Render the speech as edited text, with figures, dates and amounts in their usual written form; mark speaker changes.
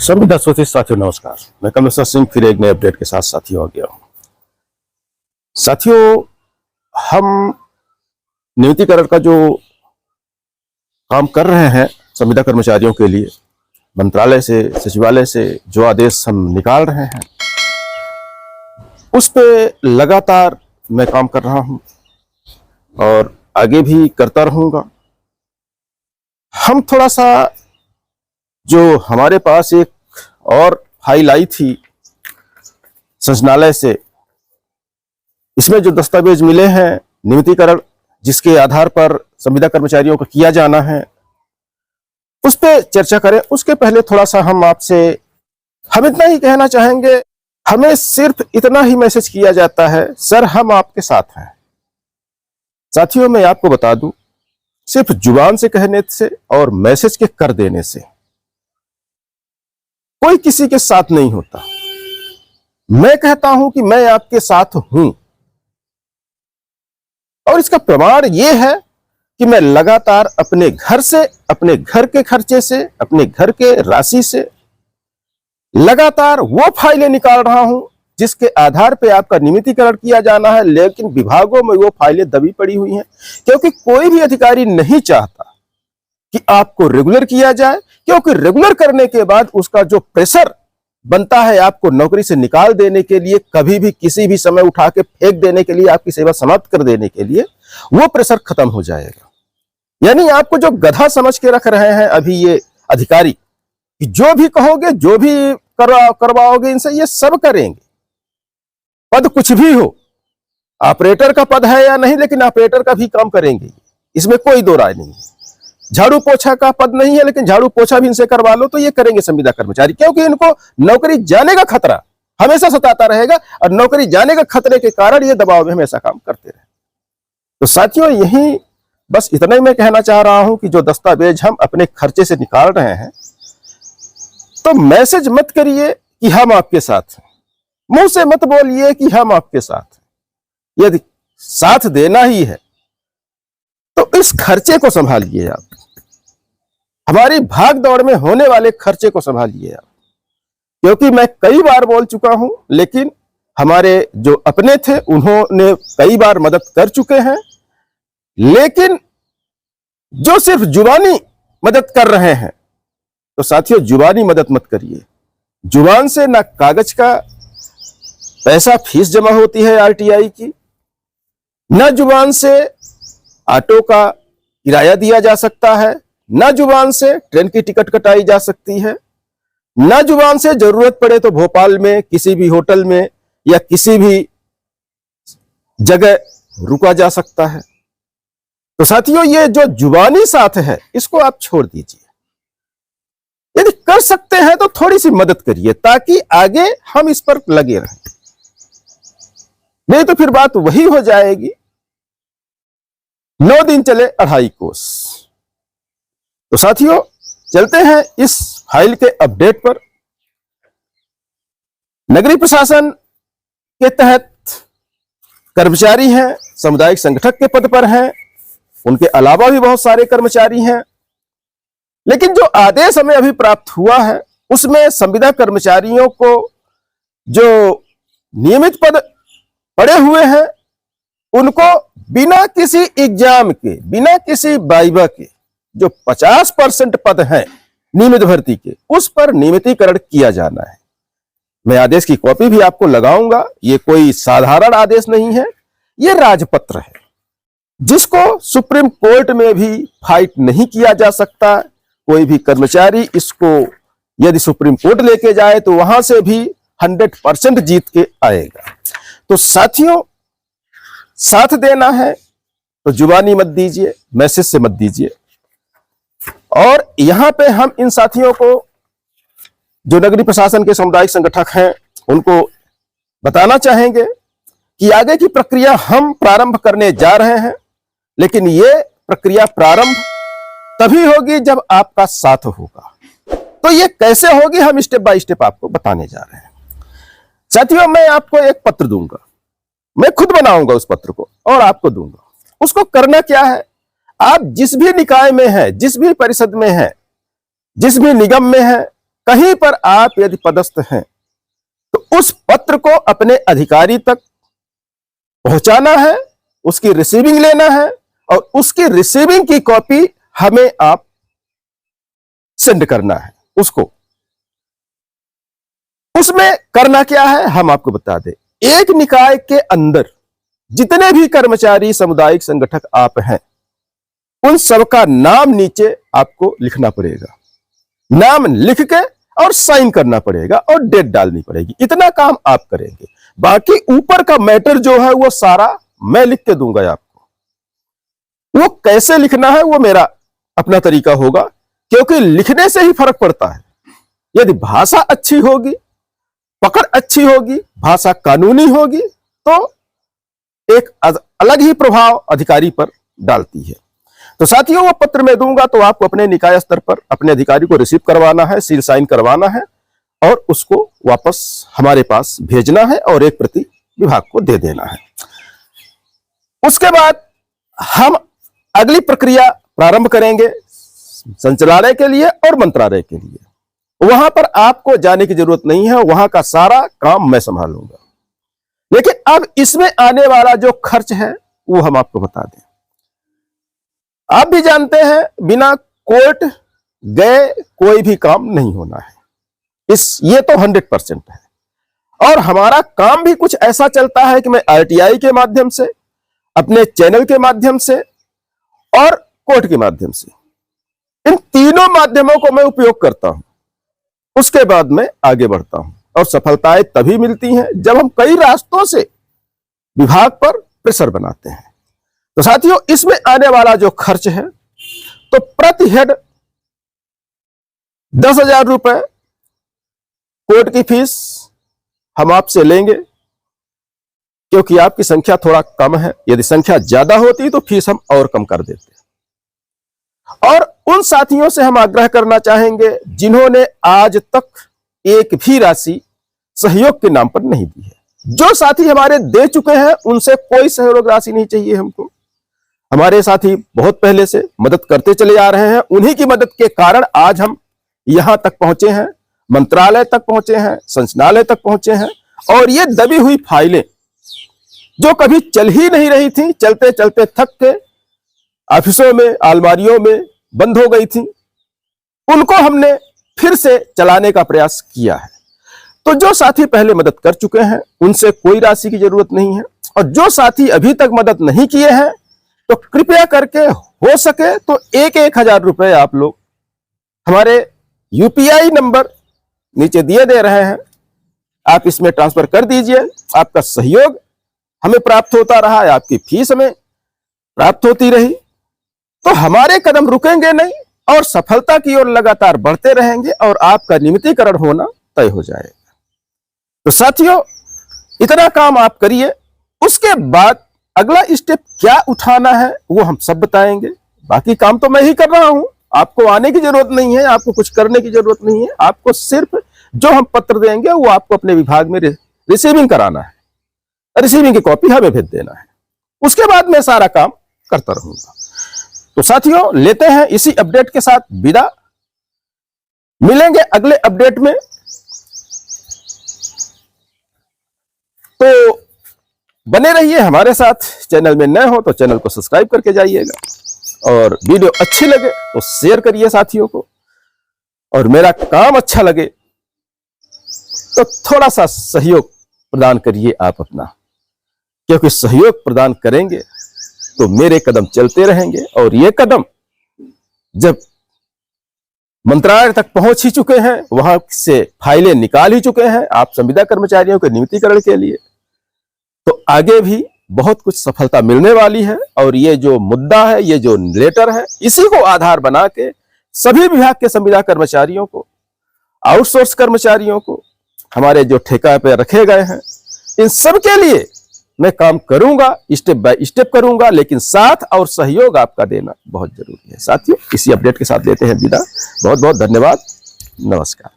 Speaker 1: संविदा श्रोती साथियों नमस्कार। मैं कमलेश्वर सिंह फिर एक नए अपडेट के साथ साथियों आ गया हूं। साथियों, हम नियमितीकरण का जो काम कर रहे हैं संविदा कर्मचारियों के लिए, मंत्रालय से, सचिवालय से जो आदेश हम निकाल रहे हैं उस पे लगातार मैं काम कर रहा हूं और आगे भी करता रहूंगा। हम थोड़ा सा जो हमारे पास एक और फाइल आई थी संचालनालय से, इसमें जो दस्तावेज मिले हैं नियमितीकरण जिसके आधार पर संविदा कर्मचारियों का किया जाना है, उस पर चर्चा करें। उसके पहले थोड़ा सा हम इतना ही कहना चाहेंगे, हमें सिर्फ इतना ही मैसेज किया जाता है, सर हम आपके साथ हैं। साथियों, मैं आपको बता दूं, सिर्फ जुबान से कहने से और मैसेज के कर देने से कोई किसी के साथ नहीं होता। मैं कहता हूं कि मैं आपके साथ हूं और इसका प्रमाण यह है कि मैं लगातार अपने घर से, अपने घर के खर्चे से, अपने घर के राशि से लगातार वो फाइलें निकाल रहा हूं जिसके आधार पे आपका नियमितीकरण किया जाना है। लेकिन विभागों में वो फाइलें दबी पड़ी हुई हैं क्योंकि कोई भी अधिकारी नहीं चाहता कि आपको रेगुलर किया जाए, क्योंकि रेगुलर करने के बाद उसका जो प्रेशर बनता है आपको नौकरी से निकाल देने के लिए, कभी भी किसी भी समय उठा के फेंक देने के लिए, आपकी सेवा समाप्त कर देने के लिए, वो प्रेशर खत्म हो जाएगा। यानी आपको जो गधा समझ के रख रहे हैं अभी ये अधिकारी, कि जो भी कहोगे, जो भी करवाओगे इनसे, ये सब करेंगे। पद कुछ भी हो, ऑपरेटर का पद है या नहीं, लेकिन ऑपरेटर का भी काम करेंगे, इसमें कोई दो राय नहीं है। झाड़ू पोछा का पद नहीं है, लेकिन झाड़ू पोछा भी इनसे करवा लो तो ये करेंगे संविदा कर्मचारी, क्योंकि इनको नौकरी जाने का खतरा हमेशा सताता रहेगा और नौकरी जाने के खतरे के कारण ये दबाव में हमेशा काम करते रहे। तो साथियों, यही बस इतना ही मैं कहना चाह रहा हूं कि जो दस्तावेज हम अपने खर्चे से निकाल रहे हैं, तो मैसेज मत करिए कि हम आपके साथ हैं, मुंह से मत बोलिए कि हम आपके साथ हैं। यदि साथ देना ही है तो इस खर्चे को संभालिए आप, हमारी भाग दौड़ में होने वाले खर्चे को संभालिए आप। क्योंकि मैं कई बार बोल चुका हूं, लेकिन हमारे जो अपने थे उन्होंने कई बार मदद कर चुके हैं, लेकिन जो सिर्फ जुबानी मदद कर रहे हैं, तो साथियों जुबानी मदद मत करिए। जुबान से ना कागज का पैसा फीस जमा होती है आरटीआई की, ना जुबान से ऑटो का किराया दिया जा सकता है, ना जुबान से ट्रेन की टिकट कटाई जा सकती है, ना जुबान से जरूरत पड़े तो भोपाल में किसी भी होटल में या किसी भी जगह रुका जा सकता है। तो साथियों, ये जो जुबानी साथ है इसको आप छोड़ दीजिए। यदि कर सकते हैं तो थोड़ी सी मदद करिए ताकि आगे हम इस पर लगे रहें, नहीं तो फिर बात वही हो जाएगी, 9 दिन चले 2.5 कोस। तो साथियों, चलते हैं इस फाइल के अपडेट पर। नगरीय प्रशासन के तहत कर्मचारी हैं, सामुदायिक संगठक के पद पर हैं, उनके अलावा भी बहुत सारे कर्मचारी हैं। लेकिन जो आदेश हमें अभी प्राप्त हुआ है उसमें संविदा कर्मचारियों को जो नियमित पद पड़े हुए हैं उनको बिना किसी एग्जाम के, बिना किसी वाइवा के जो 50% पद हैं नियमित भर्ती के, उस पर नियमितीकरण किया जाना है। मैं आदेश की कॉपी भी आपको लगाऊंगा। ये कोई साधारण आदेश नहीं है, ये राजपत्र है जिसको सुप्रीम कोर्ट में भी फाइट नहीं किया जा सकता। कोई भी कर्मचारी इसको यदि सुप्रीम कोर्ट लेके जाए तो वहां से भी 100% जीत के आएगा। तो साथियों, साथ देना है तो जुबानी मत दीजिए, मैसेज से मत दीजिए। और यहां पे हम इन साथियों को जो नगरीय प्रशासन के सामुदायिक संगठक हैं उनको बताना चाहेंगे कि आगे की प्रक्रिया हम प्रारंभ करने जा रहे हैं, लेकिन ये प्रक्रिया प्रारंभ तभी होगी जब आपका साथ होगा। तो ये कैसे होगी हम स्टेप बाय स्टेप आपको बताने जा रहे हैं। साथियों, मैं आपको एक पत्र दूंगा, मैं खुद बनाऊंगा उस पत्र को और आपको दूंगा। उसको करना क्या है, आप जिस भी निकाय में हैं, जिस भी परिषद में हैं, जिस भी निगम में हैं, कहीं पर आप यदि पदस्थ हैं तो उस पत्र को अपने अधिकारी तक पहुंचाना है, उसकी रिसीविंग लेना है और उसकी रिसीविंग की कॉपी हमें आप सेंड करना है उसको। उसमें करना क्या है हम आपको बता दें। एक निकाय के अंदर जितने भी कर्मचारी सामुदायिक संगठक आप हैं, उन सबका नाम नीचे आपको लिखना पड़ेगा, नाम लिख के और साइन करना पड़ेगा और डेट डालनी पड़ेगी। इतना काम आप करेंगे। बाकी ऊपर का मैटर जो है वो सारा मैं लिख के दूंगा आपको। वो कैसे लिखना है वो मेरा अपना तरीका होगा, क्योंकि लिखने से ही फर्क पड़ता है। यदि भाषा अच्छी होगी, पकड़ अच्छी होगी, भाषा कानूनी होगी, तो एक अलग ही प्रभाव अधिकारी पर डालती है। तो साथियों, वो पत्र मैं दूंगा तो आपको अपने निकाय स्तर पर अपने अधिकारी को रिसीव करवाना है, सील साइन करवाना है और उसको वापस हमारे पास भेजना है और एक प्रति विभाग को दे देना है। उसके बाद हम अगली प्रक्रिया प्रारंभ करेंगे संचालनालय के लिए और मंत्रालय के लिए। वहां पर आपको जाने की जरूरत नहीं है, वहां का सारा काम मैं संभालूंगा। लेकिन अब इसमें आने वाला जो खर्च है वो हम आपको बता दें। आप भी जानते हैं, बिना कोर्ट गए कोई भी काम नहीं होना है। ये तो 100% है। और हमारा काम भी कुछ ऐसा चलता है कि मैं आरटीआई के माध्यम से, अपने चैनल के माध्यम से और कोर्ट के माध्यम से, इन तीनों माध्यमों को मैं उपयोग करता हूं। उसके बाद मैं आगे बढ़ता हूं और सफलताएं तभी मिलती हैं जब हम कई रास्तों से विभाग पर प्रेशर बनाते हैं। तो साथियों, इसमें आने वाला जो खर्च है तो प्रति हेड 10,000 रुपए कोर्ट की फीस हम आपसे लेंगे, क्योंकि आपकी संख्या थोड़ा कम है। यदि संख्या ज्यादा होती तो फीस हम और कम कर देते। और उन साथियों से हम आग्रह करना चाहेंगे जिन्होंने आज तक एक भी राशि सहयोग के नाम पर नहीं दी है। जो साथी हमारे दे चुके हैं उनसे कोई सहयोग राशि नहीं चाहिए हमको। हमारे साथी बहुत पहले से मदद करते चले आ रहे हैं। उन्हीं की मदद के कारण आज हम यहां तक पहुंचे हैं, मंत्रालय तक पहुंचे हैं, संचालनालय तक पहुंचे हैं। और ये दबी हुई फाइलें जो कभी चल ही नहीं रही थी, चलते चलते थक के ऑफिसों में, अलमारियों में बंद हो गई थी, उनको हमने फिर से चलाने का प्रयास किया है। तो जो साथी पहले मदद कर चुके हैं उनसे कोई राशि की जरूरत नहीं है। और जो साथी अभी तक मदद नहीं किए हैं तो कृपया करके हो सके तो 1,000 रुपए आप लोग हमारे यूपीआई नंबर नीचे दिए दे रहे हैं, आप इसमें ट्रांसफर कर दीजिए। आपका सहयोग हमें प्राप्त होता रहा है, आपकी फीस हमें प्राप्त होती रही, तो हमारे कदम रुकेंगे नहीं और सफलता की ओर लगातार बढ़ते रहेंगे और आपका नियमितीकरण होना तय हो जाएगा। तो साथियों, इतना काम आप करिए। उसके बाद अगला स्टेप क्या उठाना है वो हम सब बताएंगे। बाकी काम तो मैं ही कर रहा हूं, आपको आने की जरूरत नहीं है, आपको कुछ करने की जरूरत नहीं है। आपको सिर्फ जो हम पत्र देंगे वो आपको अपने विभाग में रिसीविंग कराना है, रिसीविंग की कॉपी हमें भेज देना है। उसके बाद मैं सारा काम करता रहूंगा। तो साथियों, लेते हैं इसी अपडेट के साथ विदा। मिलेंगे अगले अपडेट में। तो बने रहिए हमारे साथ। चैनल में नए हो तो चैनल को सब्सक्राइब करके जाइएगा और वीडियो अच्छी लगे तो शेयर करिए साथियों को। और मेरा काम अच्छा लगे तो थोड़ा सा सहयोग प्रदान करिए आप अपना, क्योंकि सहयोग प्रदान करेंगे तो मेरे कदम चलते रहेंगे। और ये कदम जब मंत्रालय तक पहुंच ही चुके हैं, वहां से फाइलें निकाल ही चुके हैं आप संविदा कर्मचारियों के नियमितीकरण के लिए, तो आगे भी बहुत कुछ सफलता मिलने वाली है। और ये जो मुद्दा है, ये जो लेटर है, इसी को आधार बना के सभी विभाग के संविदा कर्मचारियों को, आउटसोर्स कर्मचारियों को, हमारे जो ठेका पे रखे गए हैं, इन सब के लिए मैं काम करूंगा, स्टेप बाय स्टेप करूंगा। लेकिन साथ और सहयोग आपका देना बहुत जरूरी है। साथियों, इसी अपडेट के साथ लेते हैं विदा। बहुत बहुत धन्यवाद। नमस्कार।